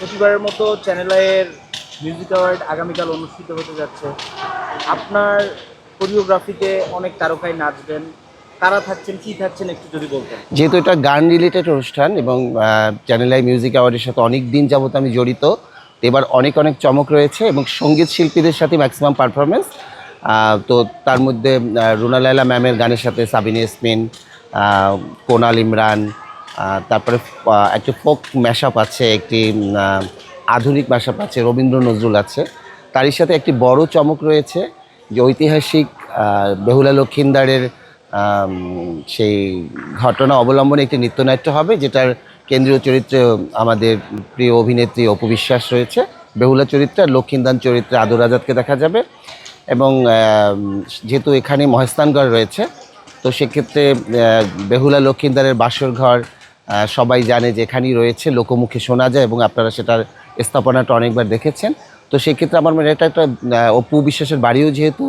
প্রতিবারের মতো চ্যানেল আইয়ের মিউজিক অ্যাওয়ার্ড আগামীকাল অনুষ্ঠিত হতে যাচ্ছে। আপনার কোরিওগ্রাফিতে অনেক তারকাই নাচবেন, কারা থাকছেন, কী থাকছেন একটু যদি বলতেন। যেহেতু এটা গান রিলেটেড অনুষ্ঠান এবং চ্যানেল আই মিউজিক অ্যাওয়ার্ডের সাথে অনেক দিন যাবত আমি জড়িত, তো এবার অনেক অনেক চমক রয়েছে এবং সঙ্গীত শিল্পীদের সাথে ম্যাক্সিমাম পারফরমেন্স। তো তার মধ্যে রুনা লায়লা ম্যামের গানের সাথে সাবিনা ইয়াসমিন, কোনাল ইমরান, তারপরে একটি ফোক ম্যাশআপ আছে, একটি আধুনিক ম্যাশআপ আছে, রবীন্দ্র নজরুল আছে। তারই সাথে একটি বড় চমক রয়েছে যে ঐতিহাসিক বেহুলা লক্ষিন্দারের সেই ঘটনা অবলম্বনে একটি নৃত্যনাট্য হবে, যেটার কেন্দ্রীয় চরিত্রে আমাদের প্রিয় অভিনেত্রী অপু বিশ্বাস রয়েছে বেহুলা চরিত্রে, আর লক্ষিন্দান চরিত্রে আদর আজাদকে দেখা যাবে। এবং যেহেতু এখানে মহেস্তানগড় রয়েছে, তো সেক্ষেত্রে বেহুলা লক্ষিন্দারের বাসর ঘর সবাই জানে যে এখানেই রয়েছে, লোকমুখে শোনা যায় এবং আপনারা সেটার স্থাপনাটা অনেকবার দেখেছেন। তো সেক্ষেত্রে আমার মনে এটা একটা অপু বিশ্বাসের বাড়িও যেহেতু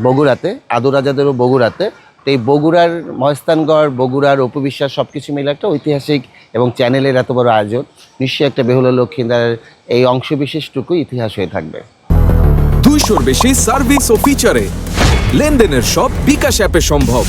বগুড়াতে, আদর আজাদেরও বগুড়াতে, তো এই বগুড়ার মহেস্তানগড়, বগুড়ার অপু বিশ্বাস সব কিছু মিলে একটা ঐতিহাসিক এবং চ্যানেলের এত বড় আয়োজন, নিশ্চয়ই একটা বেহুলা লক্ষিন্দারের এই অংশবিশেষটুকু ইতিহাস হয়ে থাকবে। 200-র বেশি সার্ভিস ও ফিচারে লেনদেনের সব বিকাশ অ্যাপে সম্ভব।